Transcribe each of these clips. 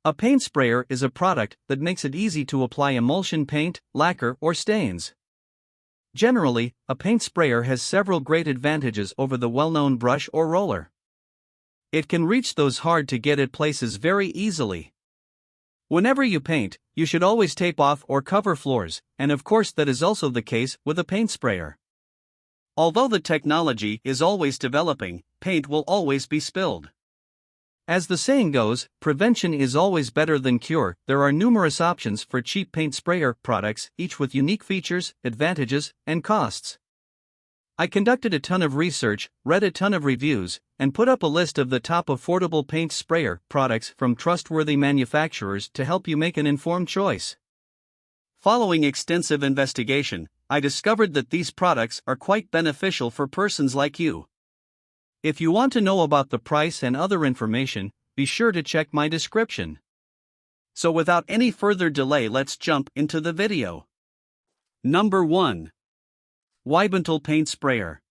A paint sprayer is a product that makes it easy to apply emulsion paint, lacquer, or stains. Generally, a paint sprayer has several great advantages over the well-known brush or roller. It can reach those hard-to-get-at places very easily. Whenever you paint, you should always tape off or cover floors, and of course that is also the case with a paint sprayer. Although the technology is always developing, paint will always be spilled. As the saying goes, prevention is always better than cure. There are numerous options for cheap paint sprayer products, each with unique features, advantages, and costs. I conducted a ton of research, read a ton of reviews, and put up a list of the top affordable paint sprayer products from trustworthy manufacturers to help you make an informed choice. Following extensive investigation, I discovered that these products are quite beneficial for persons like you. If you want to know about the price and other information, be sure to check my description. So without any further delay, let's jump into the video. Number 1. WIBENTL Paint Sprayer.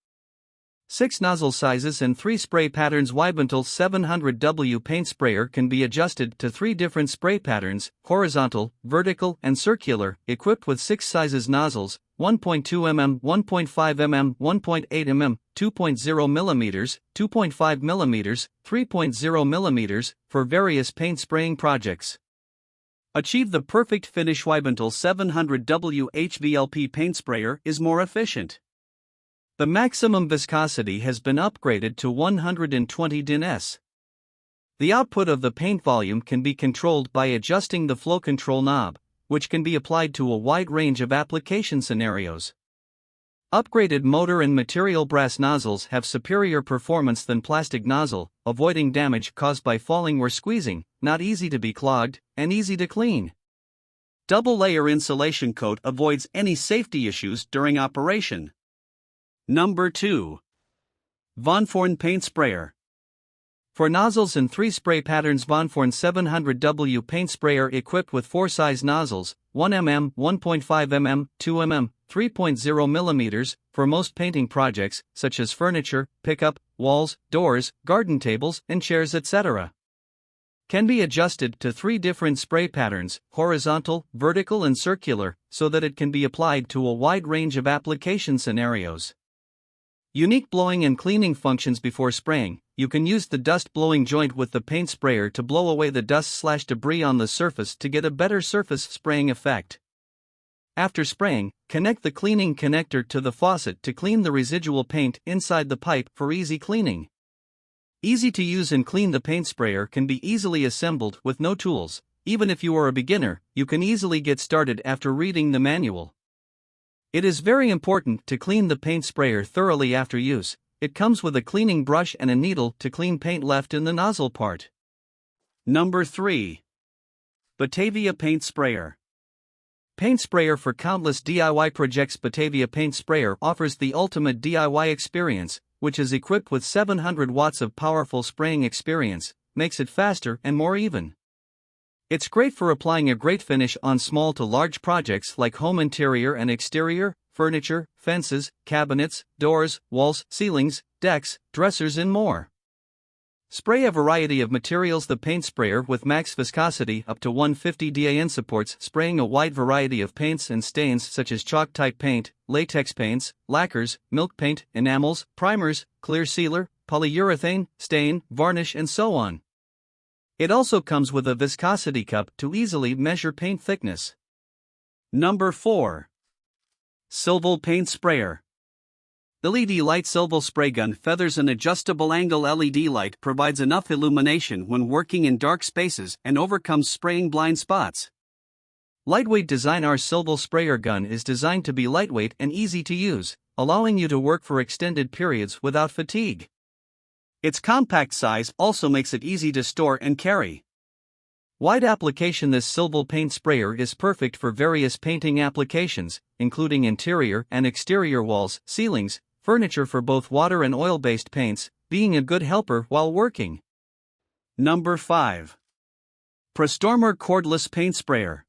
6 nozzle sizes and 3 spray patterns. WIBENTL 700W paint sprayer can be adjusted to 3 different spray patterns: horizontal, vertical, and circular, equipped with 6 sizes nozzles: 1.2 mm, 1.5 mm, 1.8 mm, 2.0 mm, 2.5 mm, 3.0 mm, for various paint spraying projects. Achieve the perfect finish. WIBENTL 700W HVLP paint sprayer is more efficient. The maximum viscosity has been upgraded to 120 dns. The output of the paint volume can be controlled by adjusting the flow control knob, which can be applied to a wide range of application scenarios. Upgraded motor and material. Brass nozzles have superior performance than plastic nozzle, avoiding damage caused by falling or squeezing, not easy to be clogged, and easy to clean. Double-layer insulation coat avoids any safety issues during operation. Number 2. VONFORN Paint Sprayer. For nozzles and 3 spray patterns. VONFORN 700W paint sprayer equipped with 4 size nozzles: 1 mm, 1.5 mm, 2 mm, 3.0 mm, for most painting projects, such as furniture, pickup, walls, doors, garden tables, and chairs, etc. Can be adjusted to 3 different spray patterns: horizontal, vertical, and circular, so that it can be applied to a wide range of application scenarios. Unique blowing and cleaning functions. Before spraying, you can use the dust blowing joint with the paint sprayer to blow away the dust/debris on the surface to get a better surface spraying effect. After spraying, connect the cleaning connector to the faucet to clean the residual paint inside the pipe for easy cleaning. Easy to use and clean. The paint sprayer can be easily assembled with no tools. Even if you are a beginner, you can easily get started after reading the manual. It is very important to clean the paint sprayer thoroughly after use. It comes with a cleaning brush and a needle to clean paint left in the nozzle part. Number 3. BATAVIA Paint Sprayer. Paint sprayer for countless DIY projects. BATAVIA Paint Sprayer offers the ultimate DIY experience, which is equipped with 700 watts of powerful spraying experience, makes it faster and more even. It's great for applying a great finish on small to large projects like home interior and exterior, furniture, fences, cabinets, doors, walls, ceilings, decks, dressers, and more. Spray a variety of materials. The paint sprayer with max viscosity up to 150 DAN supports spraying a wide variety of paints and stains such as chalk-type paint, latex paints, lacquers, milk paint, enamels, primers, clear sealer, polyurethane, stain, varnish, and so on. It also comes with a viscosity cup to easily measure paint thickness. Number 4. SILVEL Paint Sprayer. LED light. SILVEL spray gun feathers. An adjustable angle LED light provides enough illumination when working in dark spaces and overcomes spraying blind spots. Lightweight design. Our SILVEL sprayer gun is designed to be lightweight and easy to use, allowing you to work for extended periods without fatigue. Its compact size also makes it easy to store and carry. Wide application. This SILVEL paint sprayer is perfect for various painting applications, including interior and exterior walls, ceilings, furniture, for both water and oil-based paints, being a good helper while working. Number 5. PROSTORMER Cordless Paint Sprayer.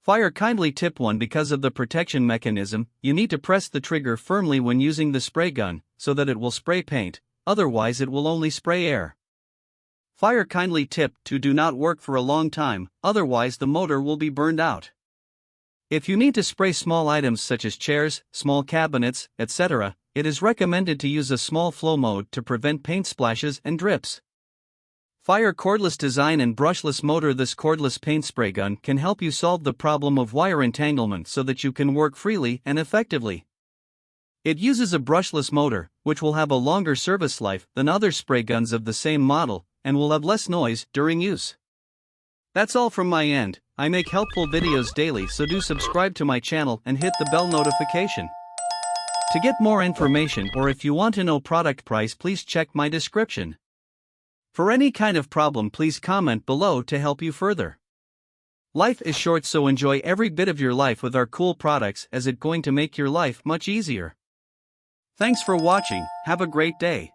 Fire. Kindly tip 1. Because of the protection mechanism, you need to press the trigger firmly when using the spray gun, so that it will spray paint, otherwise it will only spray air. Fire kindly tip to do not work for a long time, otherwise the motor will be burned out. If you need to spray small items such as chairs, small cabinets, etc., it is recommended to use a small flow mode to prevent paint splashes and drips. Fire cordless design and brushless motor. This cordless paint spray gun can help you solve the problem of wire entanglement so that you can work freely and effectively. It uses a brushless motor, which will have a longer service life than other spray guns of the same model, and will have less noise during use. That's all from my end. I make helpful videos daily, so do subscribe to my channel and hit the bell notification. To get more information or if you want to know product price, please check my description. For any kind of problem, please comment below to help you further. Life is short, so enjoy every bit of your life with our cool products, as it's going to make your life much easier. Thanks for watching. Have a great day.